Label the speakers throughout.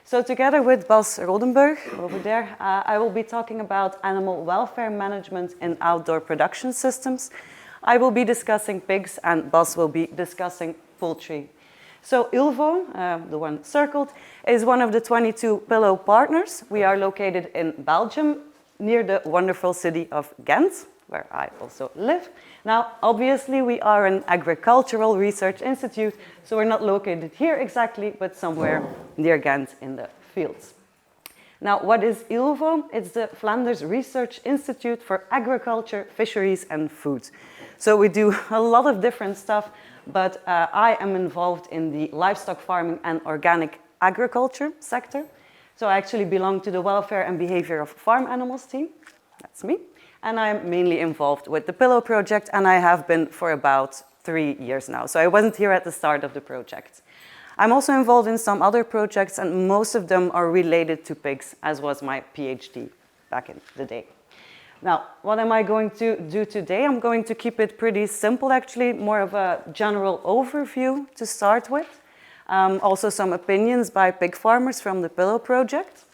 Speaker 1: So together with Bas Rodenburg, over there, I will be talking about animal welfare management in outdoor production systems. I will be discussing pigs and Bas will be discussing poultry. So ILVO, the one circled, is one of the 22 PPILOW partners. We are located in Belgium, near the wonderful city of Ghent, where I also live. Now, obviously, we are an agricultural research institute, so we're not located here exactly, but somewhere near Ghent in the fields. Now, what is ILVO? It's the Flanders Research Institute for Agriculture, Fisheries and Food. So we do a lot of different stuff, but I am involved in the livestock farming and organic agriculture sector. So I actually belong to the welfare and behavior of farm animals team. That's me. And I'm mainly involved with the PPILOW project, and I have been for about 3 years now. So I wasn't here at the start of the project. I'm also involved in some other projects, and most of them are related to pigs, as was my PhD back in the day. Now, what am I going to do today? I'm going to keep it pretty simple, actually, more of a general overview to start with. Also some opinions by pig farmers from the PPILOW project.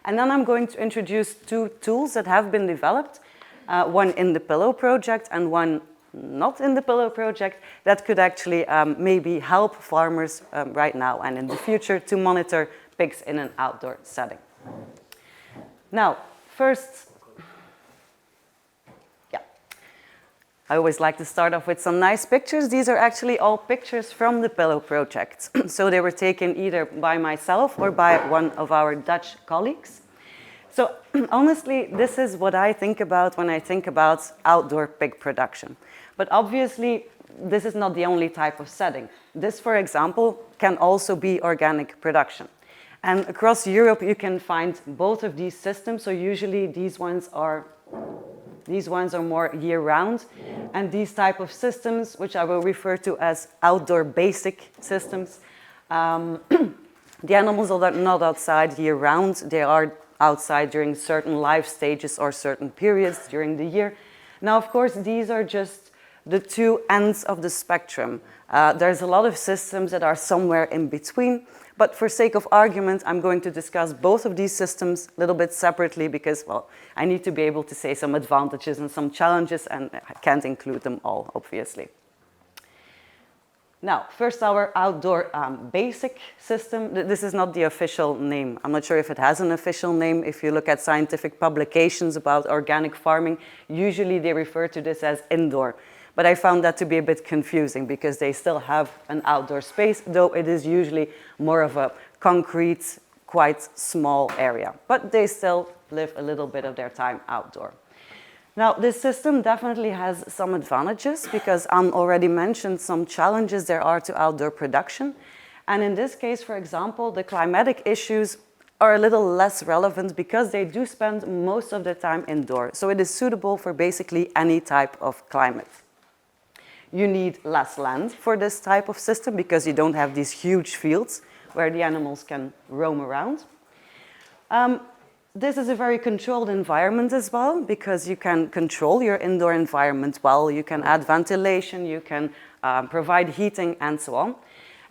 Speaker 1: And then I'm going to introduce 2 tools that have been developed, one in the PPILOW project and one not in the PPILOW project, that could actually maybe help farmers right now and in the future to monitor pigs in an outdoor setting. Now, first, I always like to start off with some nice pictures. These are actually all pictures from the PPILOW project. So they were taken either by myself or by one of our Dutch colleagues. So honestly, this is what I think about when I think about outdoor pig production. But obviously, this is not the only type of setting. This, for example, can also be organic production. And across Europe, you can find both of these systems. So usually these ones are more year-round, and these type of systems, which I will refer to as outdoor basic systems, the animals are not outside year-round. They are outside during certain life stages or certain periods during the year. Now, of course, these are just the 2 ends of the spectrum. There's a lot of systems that are somewhere in between. But for sake of argument, I'm going to discuss both of these systems a little bit separately because, well, I need to be able to say some advantages and some challenges, and I can't include them all, obviously. Now, first, our outdoor basic system. This is not the official name. I'm not sure if it has an official name. If you look at scientific publications about organic farming, usually they refer to this as indoor. But I found that to be a bit confusing because they still have an outdoor space, though it is usually more of a concrete, quite small area. But they still live a little bit of their time outdoor. Now, this system definitely has some advantages because Anne already mentioned some challenges there are to outdoor production. And in this case, for example, the climatic issues are a little less relevant because they do spend most of their time indoor. So it is suitable for basically any type of climate. You need less land for this type of system because you don't have these huge fields where the animals can roam around. This is a very controlled environment as well because you can control your indoor environment well. You can add ventilation, you can provide heating and so on.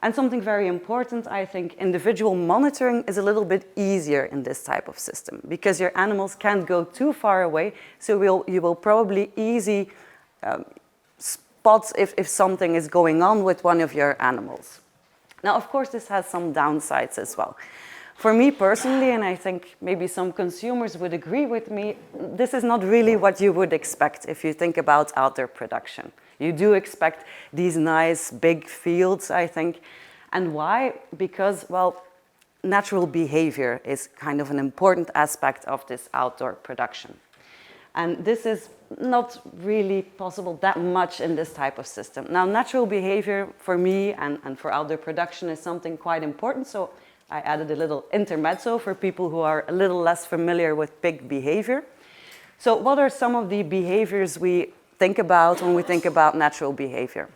Speaker 1: And something very important, I think, individual monitoring is a little bit easier in this type of system because your animals can't go too far away, so you will probably easily spot if something is going on with one of your animals. Now, of course, this has some downsides as well. For me personally, and I think maybe some consumers would agree with me, this is not really what you would expect if you think about outdoor production. You do expect these nice big fields, I think. And why? Because, well, natural behavior is kind of an important aspect of this outdoor production. And this is not really possible that much in this type of system. Now, natural behavior for me and for outdoor production is something quite important. So I added a little intermezzo for people who are a little less familiar with pig behavior. So what are some of the behaviors we think about when we think about natural behavior?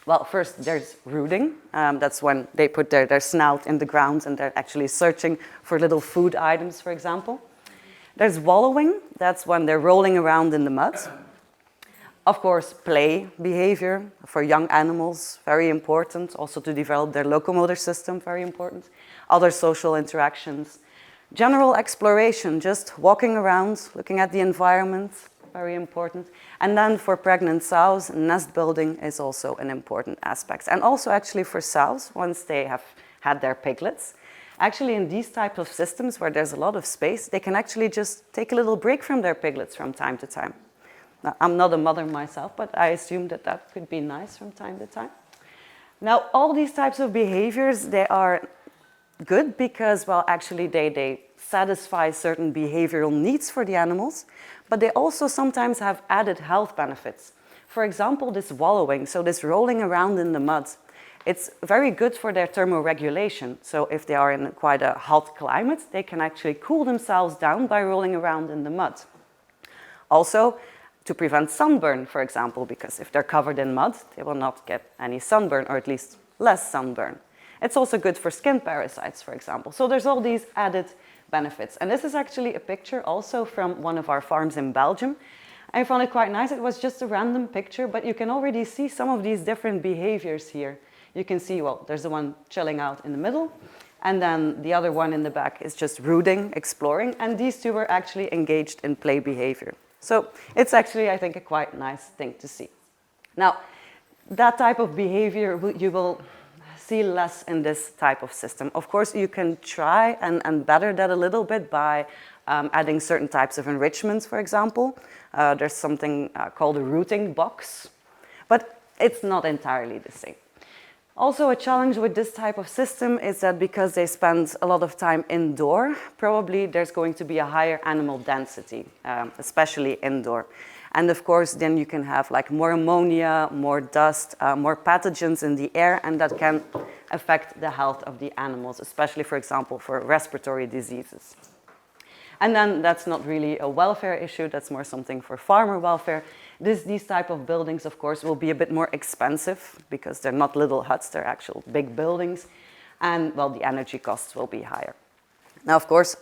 Speaker 1: Well, first there's rooting. That's when they put their snout in the ground and they're actually searching for little food items, for example. There's wallowing. That's when they're rolling around in the mud. Of course, play behavior for young animals, very important. Also to develop their locomotor system, very important. other social interactions. General exploration, just walking around, looking at the environment, very important. And then for pregnant sows, nest building is also an important aspect. And also actually for sows, once they have had their piglets, actually in these types of systems where there's a lot of space, they can actually just take a little break from their piglets from time to time. Now, I'm not a mother myself, but I assume that that could be nice from time to time. Now, all these types of behaviors, they are good because, well, actually they satisfy certain behavioral needs for the animals, but they also sometimes have added health benefits. For example, this wallowing, so this rolling around in the mud, it's very good for their thermoregulation. So if they are in quite a hot climate, they can actually cool themselves down by rolling around in the mud. Also, to prevent sunburn, for example, because if they're covered in mud, they will not get any sunburn, or at least less sunburn. It's also good for skin parasites, for example. So there's all these added benefits. And this is actually a picture also from one of our farms in Belgium. I found it quite nice. It was just a random picture, but you can already see some of these different behaviors here. You can see, well, there's the one chilling out in the middle, and then the other one in the back is just rooting, exploring, and these two were actually engaged in play behavior. So it's actually, I think, a quite nice thing to see. Now, that type of behavior you will see less in this type of system. Of course, you can try and better that a little bit by adding certain types of enrichments, for example. There's something called a rooting box, but it's not entirely the same. Also, a challenge with this type of system is that because they spend a lot of time indoor, probably there's going to be a higher animal density, especially indoor. And of course, then you can have like more ammonia, more dust, more pathogens in the air, and that can affect the health of the animals, especially, for example, for respiratory diseases. And then that's not really a welfare issue, that's more something for farmer welfare. These type of buildings, of course, will be a bit more expensive because they're not little huts, they're actual big buildings. And, well, the energy costs will be higher. Now, of course,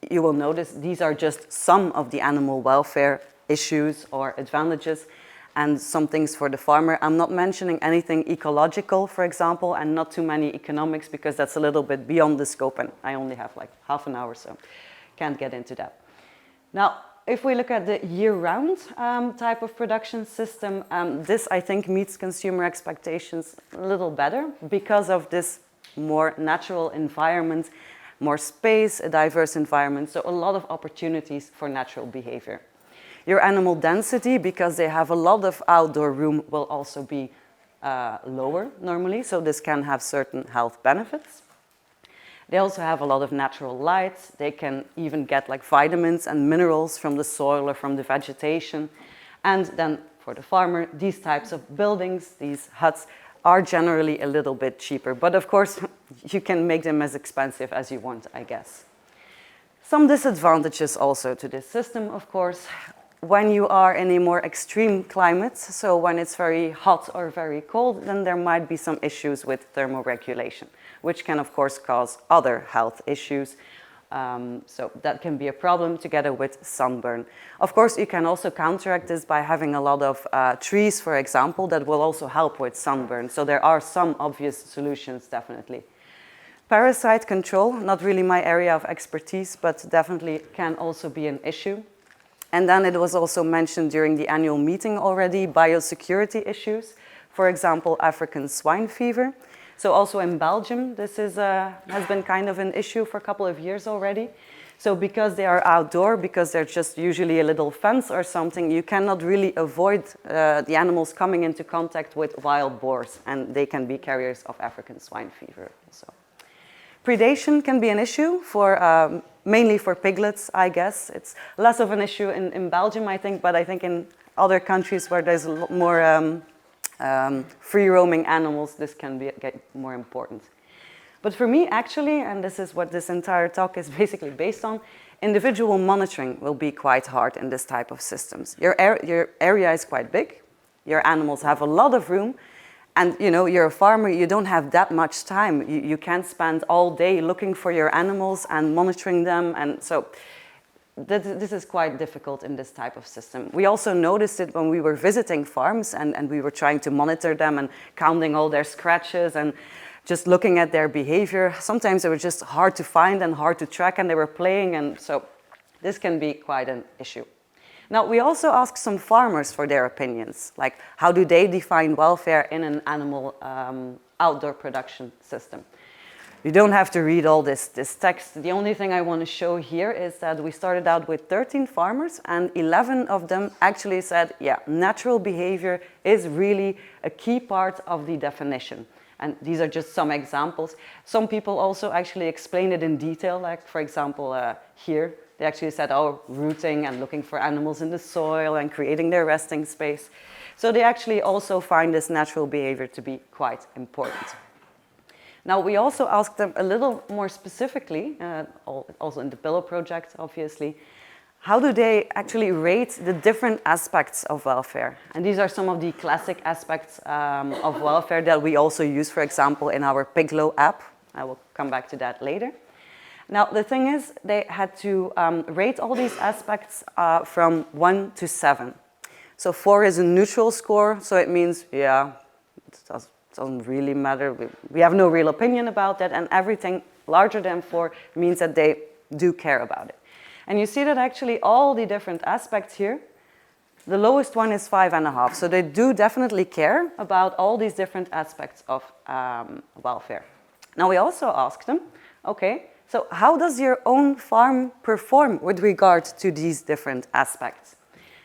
Speaker 1: you will notice these are just some of the animal welfare issues or advantages and some things for the farmer. I'm not mentioning anything ecological, for example, and not too many economics because that's a little bit beyond the scope and I only have like half an hour, so can't get into that. Now, if we look at the year-round type of production system, this, I think, meets consumer expectations a little better because of this more natural environment, more space, a diverse environment, so a lot of opportunities for natural behavior. Your animal density, because they have a lot of outdoor room, will also be lower normally, so this can have certain health benefits. They also have a lot of natural light. They can even get like vitamins and minerals from the soil or from the vegetation. And then for the farmer, these types of buildings, these huts, are generally a little bit cheaper. But of course, you can make them as expensive as you want, I guess. Some disadvantages also to this system, of course. When you are in a more extreme climate, so when it's very hot or very cold, then there might be some issues with thermoregulation, which can, of course, cause other health issues. So that can be a problem together with sunburn. Of course, you can also counteract this by having a lot of trees, for example, that will also help with sunburn. So there are some obvious solutions, definitely. Parasite control, not really my area of expertise, but definitely can also be an issue. And then it was also mentioned during the annual meeting already, biosecurity issues, for example, African swine fever. So also in Belgium, this has been kind of an issue for a couple of years already. So because they are outdoor, because they're just usually a little fence or something, you cannot really avoid the animals coming into contact with wild boars, and they can be carriers of African swine fever also. Predation can be an issue for mainly for piglets, I guess. It's less of an issue in Belgium, I think, but I think in other countries where there's a lot more free-roaming animals, this can get more important. But for me, actually, and this is what this entire talk is basically based on, individual monitoring will be quite hard in this type of systems. Your area is quite big, your animals have a lot of room, and you know, you're a farmer, you don't have that much time. You can't spend all day looking for your animals and monitoring them, and so this is quite difficult in this type of system. We also noticed it when we were visiting farms and we were trying to monitor them and counting all their scratches, and just looking at their behavior, sometimes they were just hard to find and hard to track, and they were playing, and so this can be quite an issue. Now, we also asked some farmers for their opinions, like how do they define welfare in an animal outdoor production system. You don't have to read all this text. The only thing I want to show here is that we started out with 13 farmers, and 11 of them actually said, yeah, natural behavior is really a key part of the definition. And these are just some examples. Some people also actually explained it in detail, like for example here, they actually said, oh, rooting and looking for animals in the soil and creating their resting space. So they actually also find this natural behavior to be quite important. Now, we also asked them a little more specifically, also in the PPILOW project, obviously, how do they actually rate the different aspects of welfare? And these are some of the classic aspects of welfare that we also use, for example, in our PPILOW app. I will come back to that later. Now, the thing is, they had to rate all these aspects from 1 to 7. So 4 is a neutral score, so it means, yeah, it doesn't really matter. We have no real opinion about that, and everything larger than 4 means that they do care about it. And you see that actually all the different aspects here, the lowest one is 5.5. So they do definitely care about all these different aspects of welfare. Now, we also asked them, okay, so how does your own farm perform with regard to these different aspects?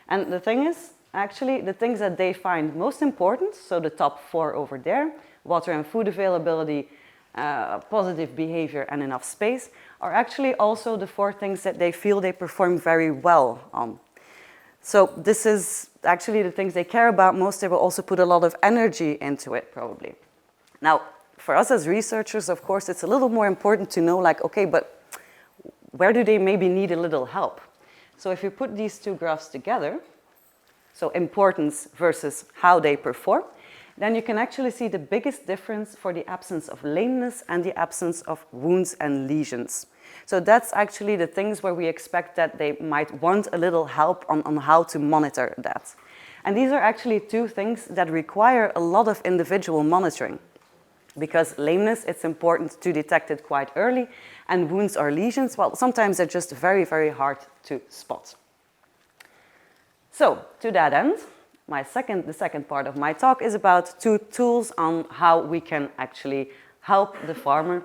Speaker 1: And the thing is, actually, the things that they find most important, so the top 4 over there, water and food availability, positive behavior, and enough space, are actually also the 4 things that they feel they perform very well on. So this is actually the things they care about most. They will also put a lot of energy into it, probably. Now, for us as researchers, of course, it's a little more important to know, like, okay, but where do they maybe need a little help? So if you put these 2 graphs together, so importance versus how they perform, then you can actually see the biggest difference for the absence of lameness and the absence of wounds and lesions. So that's actually the things where we expect that they might want a little help on how to monitor that. And these are actually 2 things that require a lot of individual monitoring. Because lameness, it's important to detect it quite early, and wounds or lesions, well, sometimes they're just very, very hard to spot. So, to that end, the second part of my talk is about 2 tools on how we can actually help the farmer.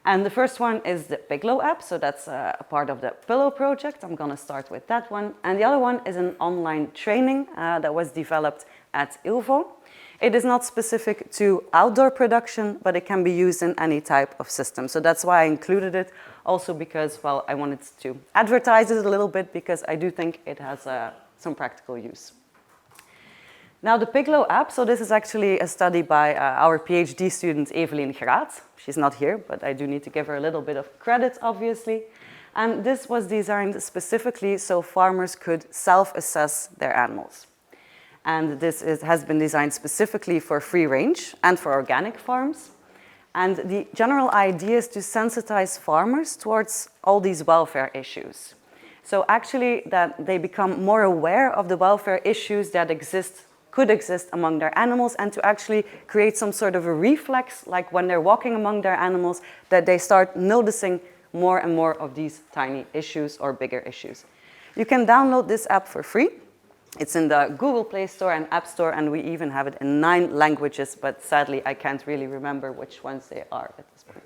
Speaker 1: And the first one is the PPILOW app, so that's a part of the PPILOW project. I'm going to start with that one. And the other one is an online training that was developed at ILVO. It is not specific to outdoor production, but it can be used in any type of system. So that's why I included it, also because, well, I wanted to advertise it a little bit because I do think it has some practical use. Now, the PPILOW app, so this is actually a study by our PhD student Evelien Graat. She's not here, but I do need to give her a little bit of credit, obviously. And this was designed specifically so farmers could self-assess their animals. And this has been designed specifically for free range and for organic farms. And the general idea is to sensitize farmers towards all these welfare issues. So actually that they become more aware of the welfare issues that could exist among their animals, and to actually create some sort of a reflex, like when they're walking among their animals, that they start noticing more and more of these tiny issues or bigger issues. You can download this app for free. It's in the Google Play Store and App Store, and we even have it in 9 languages, but sadly I can't really remember which ones they are at this point.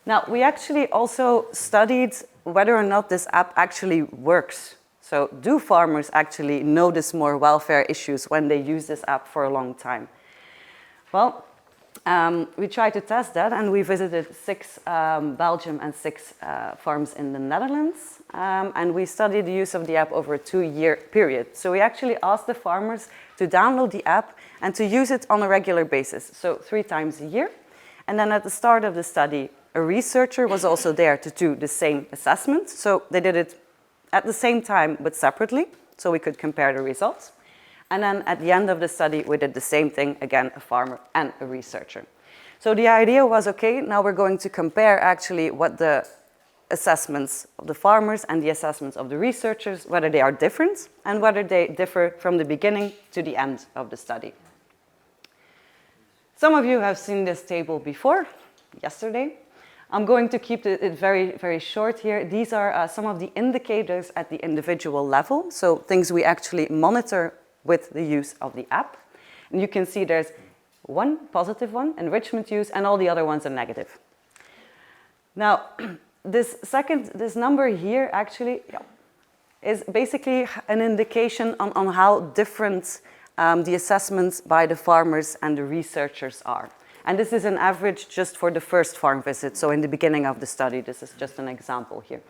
Speaker 1: Now, we actually also studied whether or not this app actually works. So do farmers actually notice more welfare issues when they use this app for a long time? Well, we tried to test that, and we visited 6 Belgium and 6 farms in the Netherlands. And we studied the use of the app over a 2-year period. So we actually asked the farmers to download the app and to use it on a regular basis, so 3 times a year. And then at the start of the study, a researcher was also there to do the same assessment. So they did it at the same time, but separately, so we could compare the results. And then at the end of the study, we did the same thing, again, a farmer and a researcher. So the idea was, okay, now we're going to compare actually what the assessments of the farmers and the assessments of the researchers, whether they are different and whether they differ from the beginning to the end of the study. Some of you have seen this table before, yesterday. I'm going to keep it very, very short here. These are some of the indicators at the individual level, so things we actually monitor with the use of the app. And you can see there's one positive one, enrichment use, and all the other ones are negative. Now, this number here actually is basically an indication on how different the assessments by the farmers and the researchers are. And this is an average just for the first farm visit, so in the beginning of the study. This is just an example here.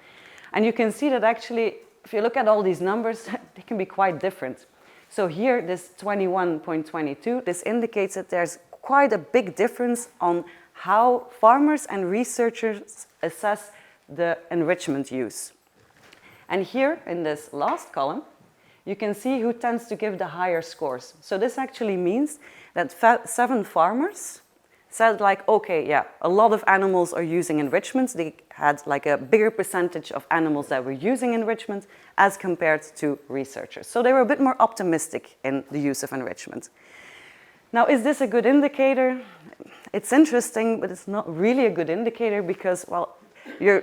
Speaker 1: And you can see that actually, if you look at all these numbers, they can be quite different. So here, this 21.22, this indicates that there's quite a big difference on how farmers and researchers assess the enrichment use. And here, in this last column, you can see who tends to give the higher scores. So this actually means that 7 farmers said like, okay, yeah, a lot of animals are using enrichment. They had like a bigger percentage of animals that were using enrichment as compared to researchers. So they were a bit more optimistic in the use of enrichment. Now, is this a good indicator? It's interesting, but it's not really a good indicator because, well, you're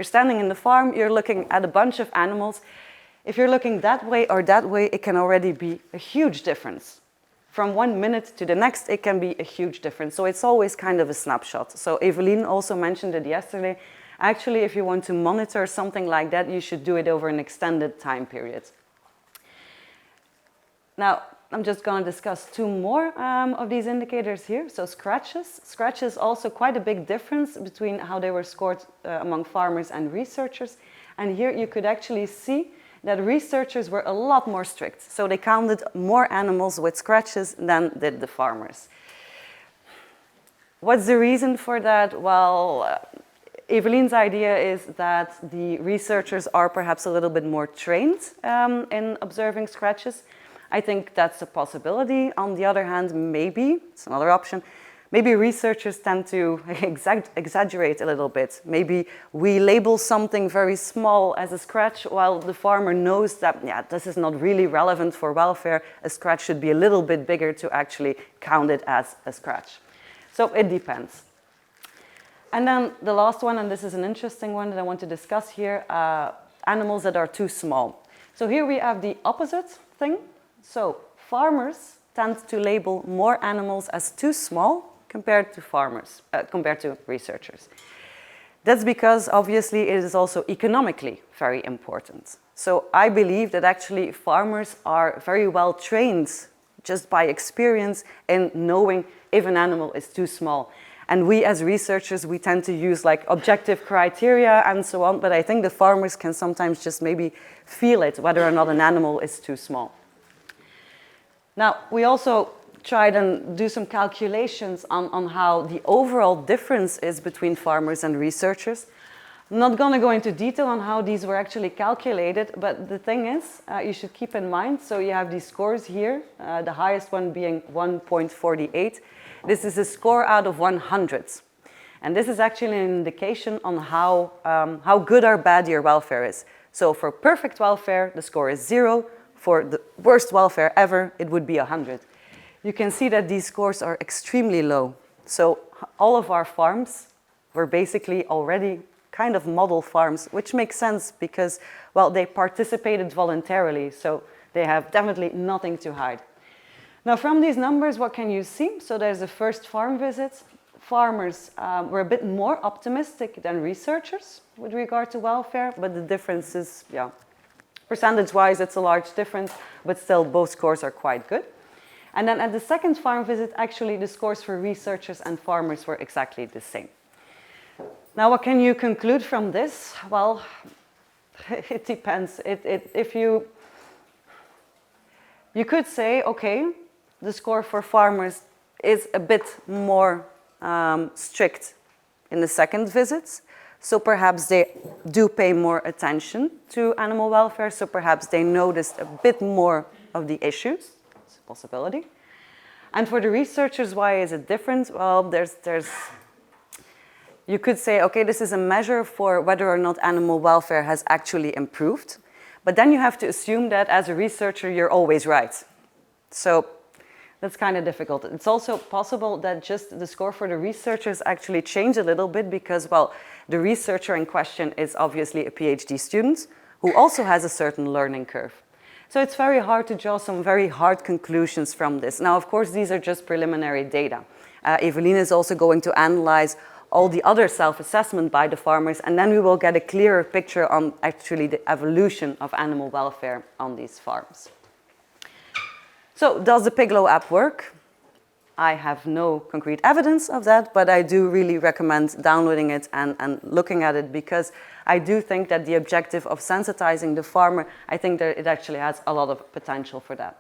Speaker 1: standing in the farm, you're looking at a bunch of animals. If you're looking that way or that way, it can already be a huge difference. From 1 minute to the next, it can be a huge difference. So it's always kind of a snapshot. So Evelien also mentioned it yesterday. Actually, if you want to monitor something like that, you should do it over an extended time period. Now, I'm just going to discuss 2 more of these indicators here. So scratches. Scratches also quite a big difference between how they were scored among farmers and researchers. And here you could actually see that researchers were a lot more strict. So they counted more animals with scratches than did the farmers. What's the reason for that? Well, Evelien's idea is that the researchers are perhaps a little bit more trained in observing scratches. I think that's a possibility. On the other hand, maybe, it's another option, maybe researchers tend to exaggerate a little bit. Maybe we label something very small as a scratch while the farmer knows that, yeah, this is not really relevant for welfare. A scratch should be a little bit bigger to actually count it as a scratch. So it depends. And then the last one, and this is an interesting one that I want to discuss here, animals that are too small. So here we have the opposite thing. So farmers tend to label more animals as too small compared to researchers. That's because obviously it is also economically very important. So I believe that actually farmers are very well trained just by experience in knowing if an animal is too small. And we as researchers, we tend to use like objective criteria and so on, but I think the farmers can sometimes just maybe feel it, whether or not an animal is too small. Now, we also tried and do some calculations on how the overall difference is between farmers and researchers. I'm not going to go into detail on how these were actually calculated, but the thing is, you should keep in mind, so you have these scores here, the highest one being 1.48. This is a score out of 100. And this is actually an indication on how good or bad your welfare is. So for perfect welfare, the score is 0. For the worst welfare ever, it would be 100. You can see that these scores are extremely low. So all of our farms were basically already kind of model farms, which makes sense because, well, they participated voluntarily, so they have definitely nothing to hide. Now, from these numbers, what can you see? So there's the first farm visit. Farmers were a bit more optimistic than researchers with regard to welfare, but the difference is, yeah, percentage-wise, it's a large difference, but still both scores are quite good. And then at the second farm visit, actually the scores for researchers and farmers were exactly the same. Now, what can you conclude from this? Well, it depends. If you could say, okay, the score for farmers is a bit more strict in the second visit. So perhaps they do pay more attention to animal welfare, so perhaps they noticed a bit more of the issues. It's a possibility. And for the researchers, why is it different? Well, you could say, okay, this is a measure for whether or not animal welfare has actually improved. But then you have to assume that as a researcher, you're always right. So That's kind of difficult. It's also possible that just the score for the researchers actually change a little bit because, well, the researcher in question is obviously a PhD student who also has a certain learning curve. So it's very hard to draw some very hard conclusions from this. Now, of course, these are just preliminary data. Eveline is also going to analyze all the other self-assessment by the farmers, and then we will get a clearer picture on actually the evolution of animal welfare on these farms. So, does the PPILOW app work? I have no concrete evidence of that, but I do really recommend downloading it and looking at it because I do think that the objective of sensitizing the farmer, I think that it actually has a lot of potential for that.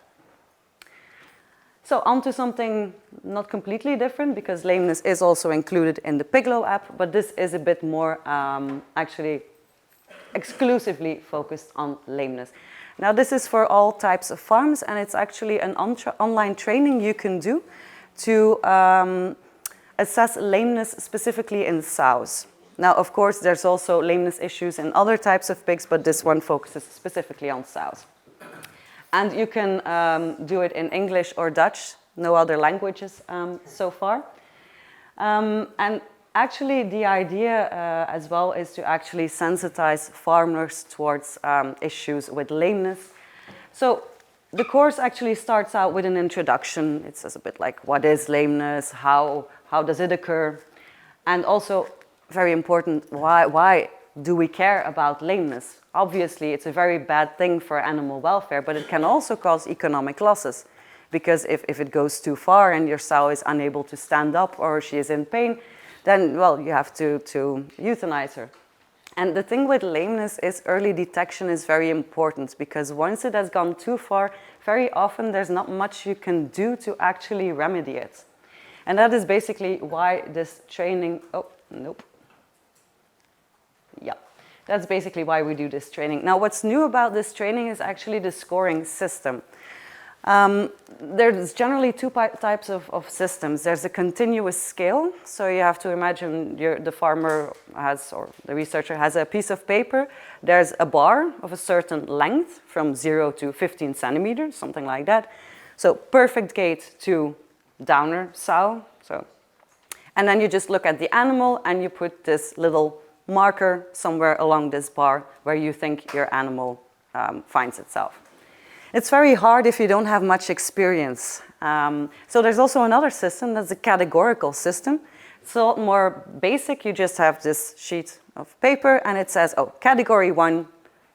Speaker 1: So on to something not completely different because lameness is also included in the PPILOW app, but this is a bit more actually exclusively focused on lameness. Now this is for all types of farms and it's actually an online training you can do to assess lameness specifically in sows. Now of course there's also lameness issues in other types of pigs, but this one focuses specifically on sows. And you can do it in English or Dutch, no other languages so far. And actually the idea as well is to actually sensitize farmers towards issues with lameness. So the course actually starts out with an introduction. It says a bit like, what is lameness? How does it occur? And also, very important, why do we care about lameness? Obviously, it's a very bad thing for animal welfare, but it can also cause economic losses. Because if it goes too far and your sow is unable to stand up or she is in pain, then, well, you have to euthanize her. And the thing with lameness is early detection is very important because once it has gone too far, very often there's not much you can do to actually remedy it. And that is basically why this training, oh, nope. Yeah, that's basically why we do this training. Now, what's new about this training is actually the scoring system. There's generally two types of systems. There's a continuous scale. So you have to imagine the farmer has, or the researcher has a piece of paper. There's a bar of a certain length from 0 to 15 centimeters, something like that. So perfect gait to downer sow. And then you just look at the animal and you put this little marker somewhere along this bar where you think your animal finds itself. It's very hard if you don't have much experience. So there's also another system that's a categorical system. It's a lot more basic. You just have this sheet of paper and it says, oh, category 1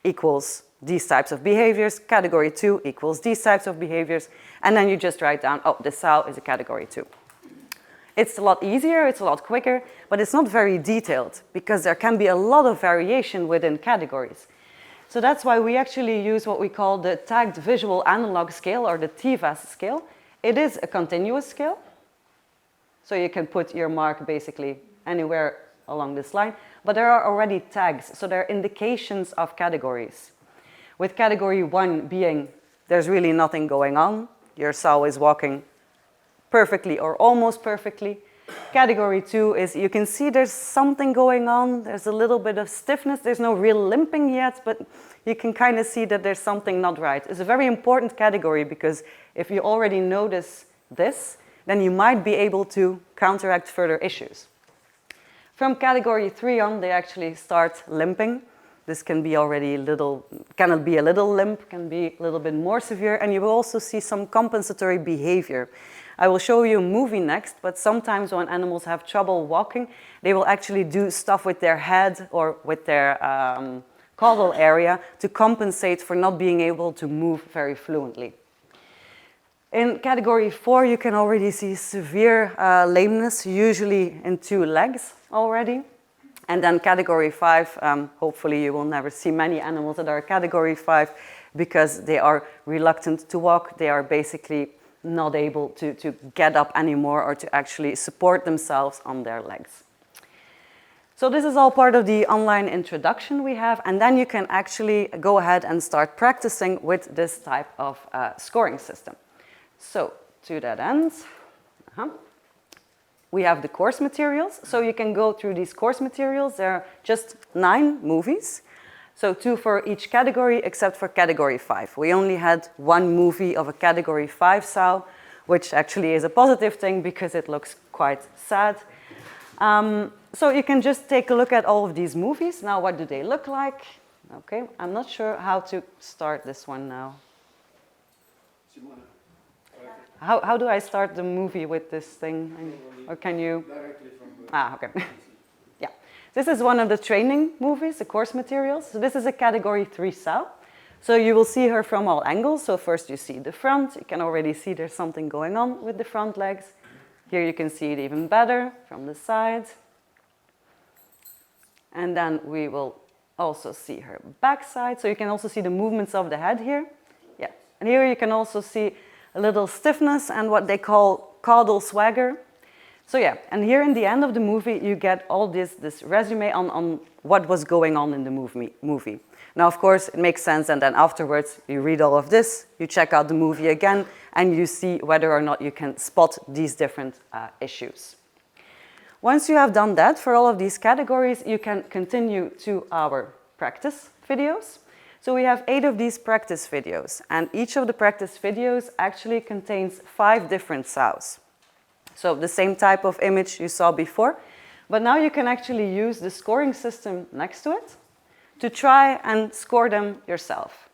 Speaker 1: equals these types of behaviors, category 2 equals these types of behaviors, and then you just write down, oh, this sow is a category 2. It's a lot easier, it's a lot quicker, but it's not very detailed because there can be a lot of variation within categories. So that's why we actually use what we call the Tagged Visual Analog Scale, or the TVAS scale. It is a continuous scale, so you can put your mark basically anywhere along this line, but there are already tags, so there are indications of categories. With category 1 being there's really nothing going on, your sow is walking perfectly or almost perfectly. Category 2 is you can see there's something going on, there's a little bit of stiffness, there's no real limping yet, but you can kind of see that there's something not right. It's a very important category because if you already notice this, then you might be able to counteract further issues. From category 3 on, they actually start limping. This can be already cannot be a little limp, can be a little bit more severe, and you will also see some compensatory behavior. I will show you a movie next, but sometimes when animals have trouble walking, they will actually do stuff with their head or with their caudal area to compensate for not being able to move very fluently. In category 4, you can already see severe lameness, usually in 2 legs already. And then category 5, hopefully you will never see many animals that are category 5 because they are reluctant to walk. They are basically not able to get up anymore or to actually support themselves on their legs. So this is all part of the online introduction we have, and then you can actually go ahead and start practicing with this type of scoring system. So to that end, we have the course materials. So you can go through these course materials. There are just 9 movies. So 2 for each category, except for category 5. We only had 1 movie of a category 5 sow, which actually is a positive thing because it looks quite sad. So you can just take a look at all of these movies. Now, what do they look like? Okay, I'm not sure how to start this one now. How do I start the movie with this thing? Or can you? Okay. Yeah. This is one of the training movies, the course materials. So this is a category 3 sow. So you will see her from all angles. So first you see the front. You can already see there's something going on with the front legs. Here you can see it even better from the side. And then we will also see her backside. So you can also see the movements of the head here. Yeah. And here you can also see a little stiffness and what they call caudal swagger. So yeah, and here in the end of the movie, you get all this resume on what was going on in the movie. Now, of course, it makes sense, and then afterwards, you read all of this, you check out the movie again, and you see whether or not you can spot these different issues. Once you have done that for all of these categories, you can continue to our practice videos. So we have 8 of these practice videos, and each of the practice videos actually contains 5 different sows. So the same type of image you saw before, but now you can actually use the scoring system next to it to try and score them yourself.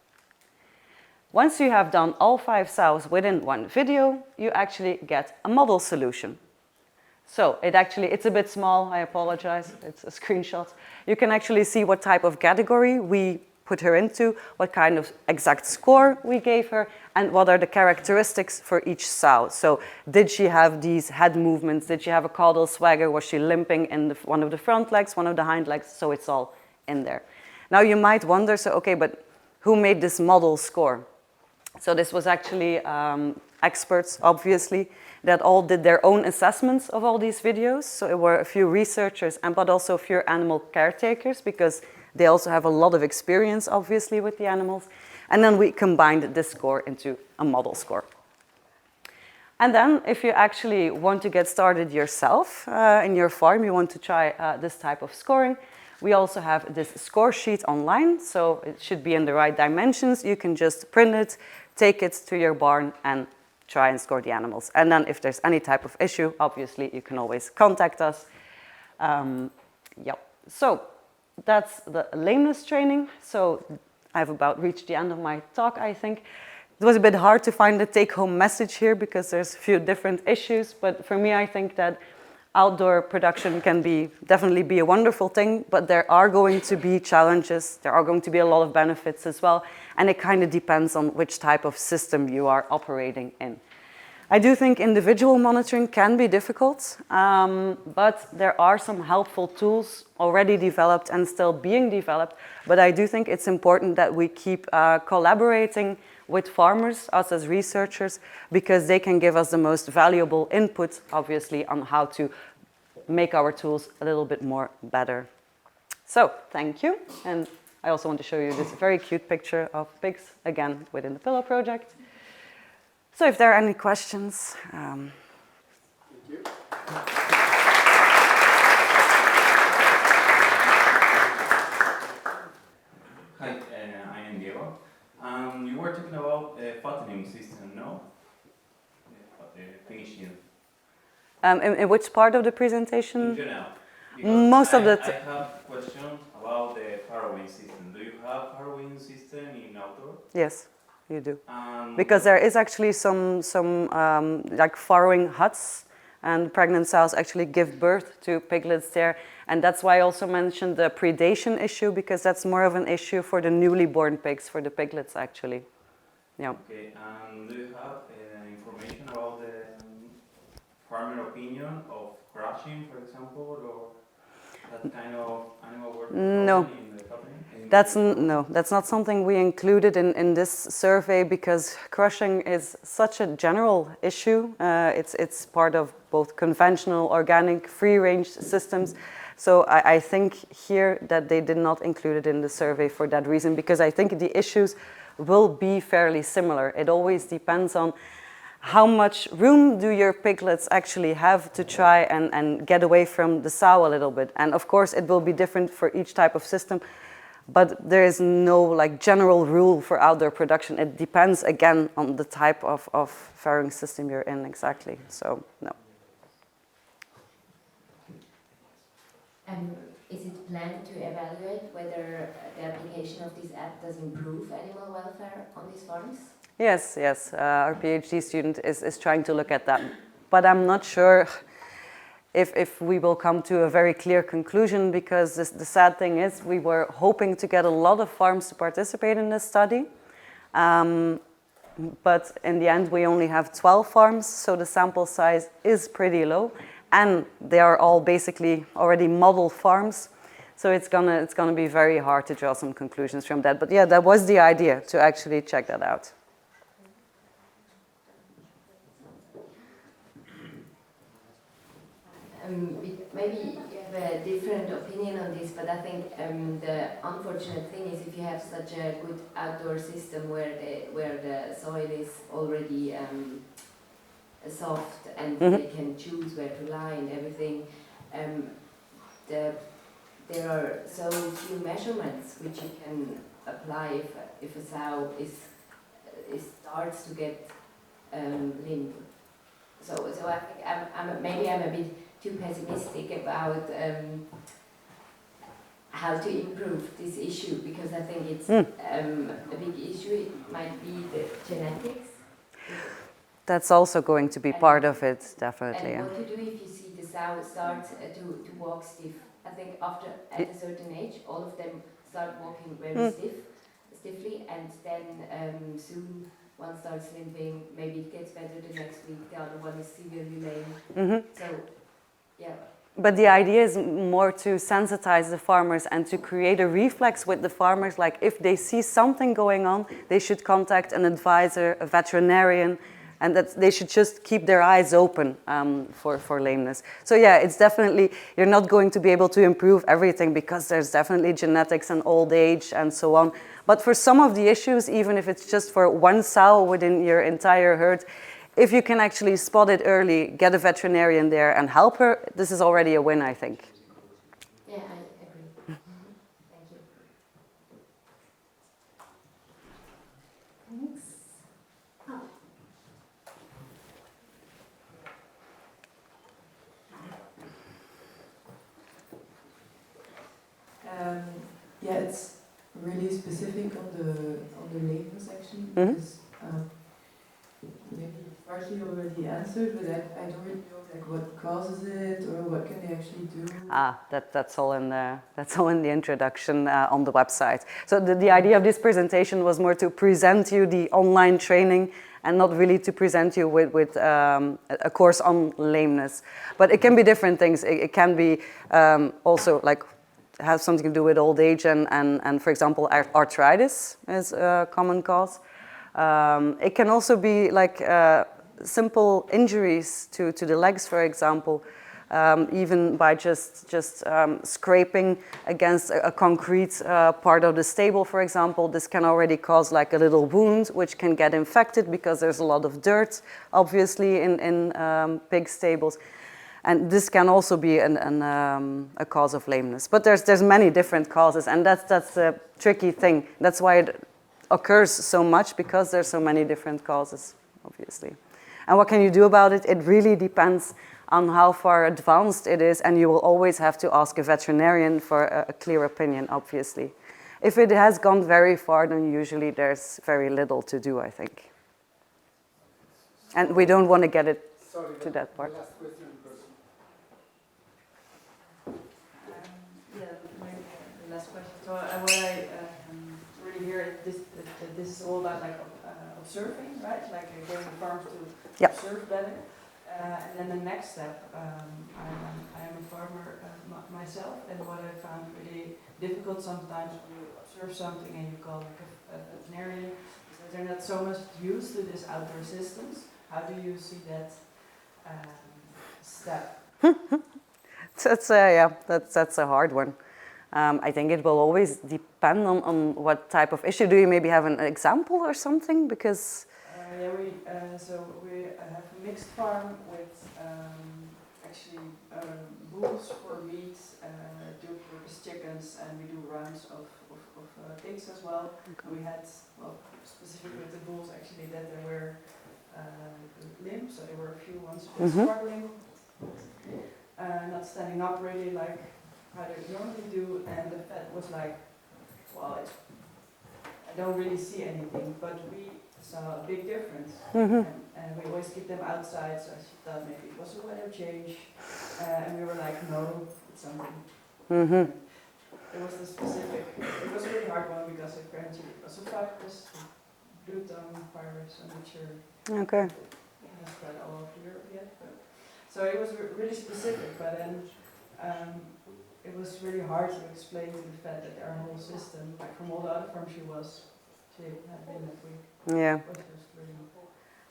Speaker 1: Once you have done all 5 sows within one video, you actually get a model solution. So it's a bit small, I apologize, it's a screenshot. You can actually see what type of category we put her into, what kind of exact score we gave her, and what are the characteristics for each sow. So did she have these head movements? Did she have a caudal swagger? Was she limping in one of the front legs, one of the hind legs? So it's all in there. Now you might wonder, so okay, but who made this model score? So this was actually experts, obviously, that all did their own assessments of all these videos. So it were a few researchers, but also a few animal caretakers, because they also have a lot of experience, obviously, with the animals. And then we combined this score into a model score. And then if you actually want to get started yourself in your farm, you want to try this type of scoring, we also have this score sheet online. So it should be in the right dimensions. You can just print it, take it to your barn, and try and score the animals. And then if there's any type of issue, obviously, you can always contact us. So that's the lameness training. So I've about reached the end of my talk, I think. It was a bit hard to find the take-home message here because there's a few different issues. But for me, I think that outdoor production can definitely be a wonderful thing, but there are going to be challenges. There are going to be a lot of benefits as well. And it kind of depends on which type of system you are operating in. I do think individual monitoring can be difficult, but there are some helpful tools already developed and still being developed. But I do think it's important that we keep collaborating with farmers, us as researchers, because they can give us the most valuable input, obviously, on how to make our tools a little bit more better. So, thank you. And I also want to show you this very cute picture of pigs, again, within the PPILOW project. So if there are any questions. Thank you.
Speaker 2: Hi, I am Diego. You were talking about a fattening system, no? Finishing.
Speaker 1: In which part of the presentation?
Speaker 2: In general.
Speaker 1: Most of the
Speaker 2: I have questions about the farrowing system. Do you have farrowing system in outdoor?
Speaker 1: Yes, you do. Because there is actually some like farrowing huts, and pregnant sows actually give birth to piglets there. And that's why I also mentioned the predation issue, because that's more of an issue for the newly born pigs, for the piglets actually. Yeah.
Speaker 2: Okay, do you have information about the farmer opinion of crushing, for example, or that kind of animal work?
Speaker 1: No.
Speaker 2: In the fattening?
Speaker 1: That's not something we included in this survey, because crushing is such a general issue. It's part of both conventional, organic, free-range systems. So I think here that they did not include it in the survey for that reason, because I think the issues will be fairly similar. It always depends on how much room do your piglets actually have to try and get away from the sow a little bit. And of course, it will be different for each type of system. But there is no like general rule for outdoor production. It depends again on the type of farrowing system you're in exactly. So no.
Speaker 3: Is it planned to evaluate whether the application of this app does improve animal welfare on these farms?
Speaker 1: Yes, yes. Our PhD student is trying to look at that. But I'm not sure if we will come to a very clear conclusion, because the sad thing is we were hoping to get a lot of farms to participate in this study. But in the end, we only have 12 farms, so the sample size is pretty low. And they are all basically already model farms. So it's gonna be very hard to draw some conclusions from that. But yeah, that was the idea, to actually check that out.
Speaker 3: Maybe you have a different opinion on this, but I think the unfortunate thing is if you have such a good outdoor system where the soil is already soft and they can choose where to lie and everything, there are so few measurements which you can apply if a sow starts to get limp. So I think maybe I'm a bit too pessimistic about how to improve this issue, because I think it's a big issue. It might be the genetics.
Speaker 1: That's also going to be part of it, definitely.
Speaker 3: And what to do if you see the sow start to walk stiff. I think after at a certain age, all of them start walking very stiffly, and then soon one starts limping. Maybe it gets better the next week. The other one is severely lame. So, yeah.
Speaker 1: But the idea is more to sensitize the farmers and to create a reflex with the farmers. Like if they see something going on, they should contact an advisor, a veterinarian, and that they should just keep their eyes open for lameness. So yeah, it's definitely, you're not going to be able to improve everything, because there's definitely genetics and old age and so on. But for some of the issues, even if it's just for one sow within your entire herd, if you can actually spot it early, get a veterinarian there and help her, this is already a win, I think.
Speaker 3: Yeah, I agree. Thank you.
Speaker 4: Thanks. Oh.
Speaker 5: Yeah, it's really specific on the lameness actually, because maybe partly already answered, but I don't really know like what causes it or what can they actually do.
Speaker 1: That's all in the introduction on the website. So the idea of this presentation was more to present you the online training and not really to present you with a course on lameness. But it can be different things. It can be also like has something to do with old age and for example, arthritis is a common cause. It can also be like simple injuries to the legs, for example, even by just scraping against a concrete part of the stable, for example. This can already cause like a little wound, which can get infected because there's a lot of dirt, obviously, in pig stables. And this can also be a cause of lameness. But there's many different causes, and that's a tricky thing. That's why it occurs so much, because there's so many different causes, obviously. And what can you do about it? It really depends on how far advanced it is, and you will always have to ask a veterinarian for a clear opinion, obviously. If it has gone very far, then usually there's very little to do, I think. And we don't want to get it to that part.
Speaker 6: Last question in person.
Speaker 5: Yeah, maybe the last question. So what I really hear is this is all about like observing, right? Like getting the farms to observe better. And then the next step, I am a farmer myself, and what I found really difficult sometimes when you observe something and you call like a veterinarian, is that they're not so much used to these outdoor systems. How do you see that step?
Speaker 1: That's a hard one. I think it will always depend on what type of issue. Do you maybe have an example or something? Because
Speaker 5: we have a mixed farm with actually bulls for meat, do purpose chickens, and we do rounds of pigs as well. We had, well, specifically with the bulls actually, that there were limbs, so there were a few ones struggling, not standing up really like how they normally do, and the vet was like, well, I don't really see anything, but we saw a big difference. And we always keep them outside, so she thought maybe it was a weather change, and we were like, no, it's something. It was the specific, it was a really hard one because apparently it was a virus, blue tongue virus, I'm not sure.
Speaker 1: Okay.
Speaker 5: It has spread all over Europe yet, but so it was really specific, but then it was really hard to explain to the vet that our whole system, like from all the other farms she had been that week.
Speaker 1: Yeah.
Speaker 5: Was just really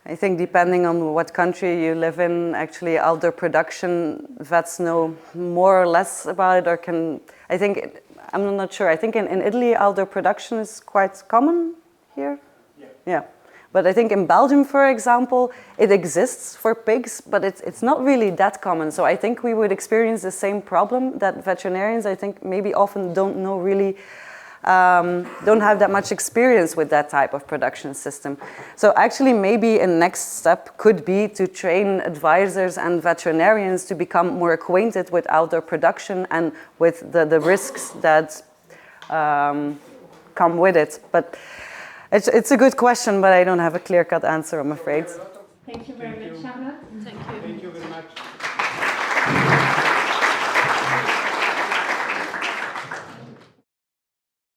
Speaker 1: I think depending on what country you live in, actually outdoor production, vets know more or less about it, or can, I think, I'm not sure, I think in Italy outdoor production is quite common here. Yeah. But I think in Belgium, for example, it exists for pigs, but it's not really that common. So I think we would experience the same problem that veterinarians, I think, maybe often don't know really, don't have that much experience with that type of production system. So actually maybe a next step could be to train advisors and veterinarians to become more acquainted with outdoor production and with the risks that come with it. But it's a good question, but I don't have a clear-cut answer, I'm afraid.
Speaker 4: Thank you very much, Charlotte.
Speaker 6: Thank you.
Speaker 2: Thank you very much.